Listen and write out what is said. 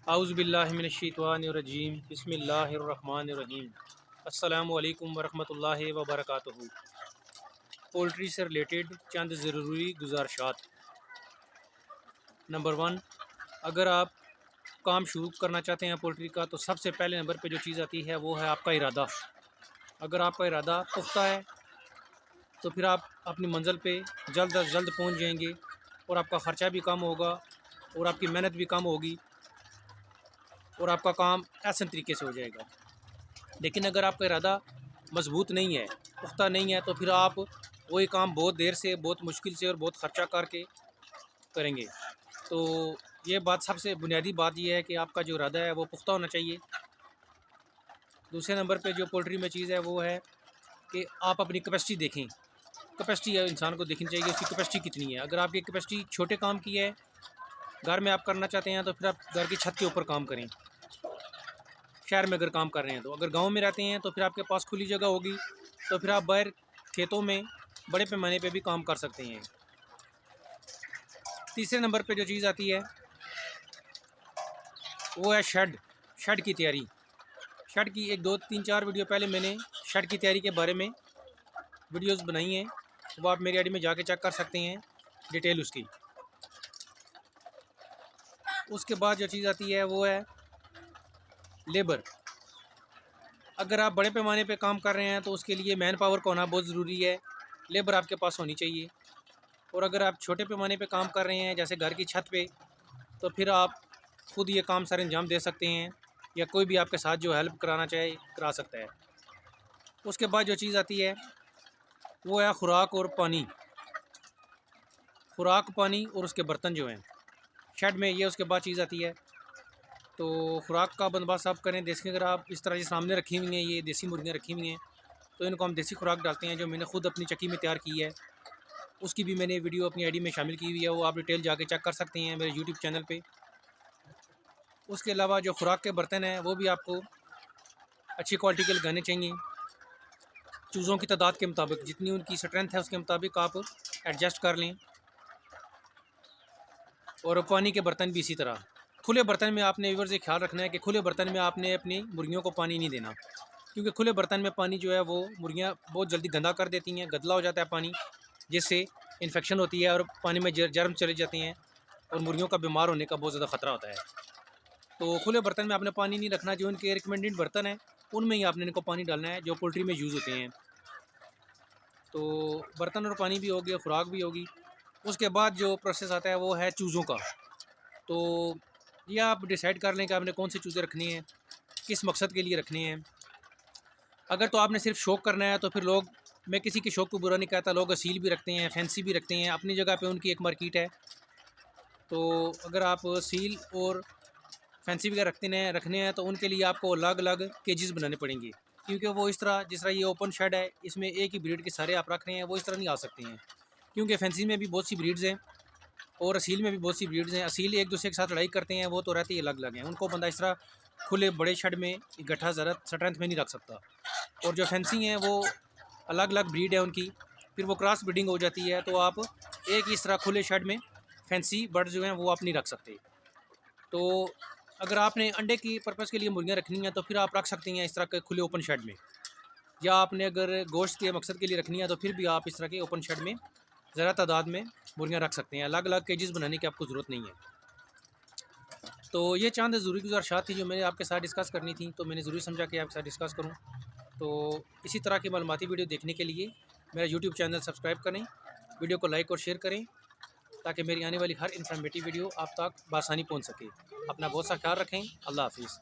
आउज़ुबिल्लाहिमिनश्शैतानिर्रजीम बिस्मिल्लाहिर्रहमानिर्रहीम अस्सलामु अलैकुम वरहमतुल्लाहि वबरकातुहू। पोल्ट्री से रिलेटेड चंद ज़रूरी गुजारिशात। नंबर 1, अगर आप काम शुरू करना चाहते हैं पोल्ट्री का तो सबसे पहले नंबर पे जो चीज़ आती है वो है आपका इरादा। अगर आपका इरादा पुख्ता है तो फिर आप अपनी मंजिल पे जल्द अज जल्द पहुंच जाएंगे और आपका ख़र्चा भी कम होगा और आपकी मेहनत भी कम होगी और आपका काम आसान तरीके से हो जाएगा। लेकिन अगर आपका इरादा मजबूत नहीं है, पुख्ता नहीं है, तो फिर आप वही काम बहुत देर से, बहुत मुश्किल से और बहुत ख़र्चा करके करेंगे। तो ये बात, सबसे बुनियादी बात ये है कि आपका जो इरादा है वो पुख्ता होना चाहिए। दूसरे नंबर पे जो पोल्ट्री में चीज़ है वो है कि आप अपनी कैपेसिटी देखें। कैपेसिटी इंसान को देखनी चाहिए, उसकी कैपेसिटी कितनी है। अगर आपकी कैपेसिटी छोटे काम की है, घर में आप करना चाहते हैं तो फिर आप घर की छत के ऊपर काम करें। शहर में अगर काम कर रहे हैं तो, अगर गांव में रहते हैं तो फिर आपके पास खुली जगह होगी तो फिर आप बाहर खेतों में बड़े पैमाने पे भी काम कर सकते हैं। तीसरे नंबर पे जो चीज़ आती है वो है शेड की तैयारी। शेड की 1, 2, 3, 4 वीडियो पहले मैंने शेड की तैयारी के बारे में वीडियोस बनाई हैं, वो आप मेरी आईडी में जाके चेक कर सकते हैं डिटेल उसकी। उसके बाद जो चीज़ आती है वो है लेबर। अगर आप बड़े पैमाने पे काम कर रहे हैं तो उसके लिए मैन पावर का होना बहुत ज़रूरी है, लेबर आपके पास होनी चाहिए। और अगर आप छोटे पैमाने पे काम कर रहे हैं जैसे घर की छत पे, तो फिर आप ख़ुद ये काम सर अंजाम दे सकते हैं या कोई भी आपके साथ जो हेल्प कराना चाहे करा सकता है। उसके बाद जो चीज़ आती है वो है खुराक और पानी। खुराक, पानी और उसके बर्तन जो हैं शेड में, ये उसके बाद चीज़ आती है। तो खुराक का बंदोबस्त आप करें। देसी, अगर आप इस तरह से सामने रखी हुई हैं, ये देसी मुर्गियाँ रखी हुई हैं, तो इनको हम देसी खुराक डालते हैं जो मैंने ख़ुद अपनी चक्की में तैयार की है। उसकी भी मैंने वीडियो अपनी आईडी में शामिल की हुई है, वो आप डिटेल जाके चेक कर सकते हैं मेरे यूट्यूब चैनल पे। उसके अलावा जो खुराक के बर्तन हैं वो भी आपको अच्छी क्वालिटी के लगाने चाहिए। चूज़ों की तादाद के मुताबिक, जितनी उनकी स्ट्रेंथ है उसके मुताबिक आप एडजस्ट कर लें। और पानी के बर्तन भी इसी तरह। खुले बर्तन में आपने व्यूअर्स ये ख्याल रखना है कि खुले बर्तन में आपने अपनी मुर्गियों को पानी नहीं देना, क्योंकि खुले बर्तन में पानी जो है वो मुर्गियाँ बहुत जल्दी गंदा कर देती हैं, गंदला हो जाता है पानी, जिससे इन्फेक्शन होती है और पानी में जर्म चले जाते हैं और मुर्गियों का बीमार होने का बहुत ज़्यादा ख़तरा होता है। तो खुले बर्तन में आपने पानी नहीं रखना। जो इनके रिकमेंडेड बर्तन हैं उनमें ही आपने इनको पानी डालना है जो पोल्ट्री में यूज़ होते हैं। तो बर्तन और पानी भी हो गया, खुराक भी होगी। उसके बाद जो प्रोसेस आता है वो है चूज़ों का। तो ये आप डिसाइड कर लें कि आपने कौन सी चूज़ें रखनी हैं, किस मकसद के लिए रखनी हैं। अगर तो आपने सिर्फ शौक़ करना है तो फिर लोग, मैं किसी के शौक़ को बुरा नहीं कहता, लोग असील भी रखते हैं, फैंसी भी रखते हैं, अपनी जगह पे उनकी एक मार्केट है। तो अगर आप असील और फैंसी वगैरह रखने हैं तो उनके लिए आपको अलग अलग केजेस बनाने पड़ेंगे, क्योंकि वो इस तरह, जिस तरह ये ओपन शेड है इसमें एक ही ब्रीड के सारे आप रख रहे हैं, वो इस तरह नहीं आ सकते हैं। क्योंकि फैंसी में भी बहुत सी ब्रीड्स हैं और असील में भी बहुत सी ब्रीड्स हैं। असील एक दूसरे के साथ लड़ाई करते हैं, वो तो रहते ही अलग अलग हैं। उनको बंदा इस तरह खुले बड़े शेड में इकट्ठा ज़रा स्ट्रेंथ में नहीं रख सकता। और जो फैंसी हैं वो अलग अलग ब्रीड है उनकी, फिर वो क्रॉस ब्रीडिंग हो जाती है। तो आप एक ही इस तरह खुले शेड में फैंसी बर्ड जो हैं वो आप नहीं रख सकते। तो अगर आपने अंडे की पर्पज़ के लिए मुर्गियाँ रखनी हैं तो फिर आप रख सकते हैं इस तरह के खुले ओपन शेड में, या आपने अगर गोश्त के मकसद के लिए रखनी है तो फिर भी आप इस तरह के ओपन शेड में ज़्यादा तादाद में मुर्गियाँ रख सकते हैं। अलग अलग केजेस बनाने की आपको ज़रूरत नहीं है। तो ये चंद ज़रूरी गुज़ारिशात थी जो मैंने आपके साथ डिस्कस करनी थी, तो मैंने ज़रूरी समझा कि आपके साथ डिस्कस करूँ। तो इसी तरह की मालूमाती वीडियो देखने के लिए मेरा यूट्यूब चैनल सब्सक्राइब करें, वीडियो को लाइक और शेयर करें, ताकि मेरी आने वाली हर इन्फॉर्मेटिव वीडियो आप तक बआसानी पहुँच सके। अपना बहुत सा ख्याल रखें। अल्लाह हाफ़िज़।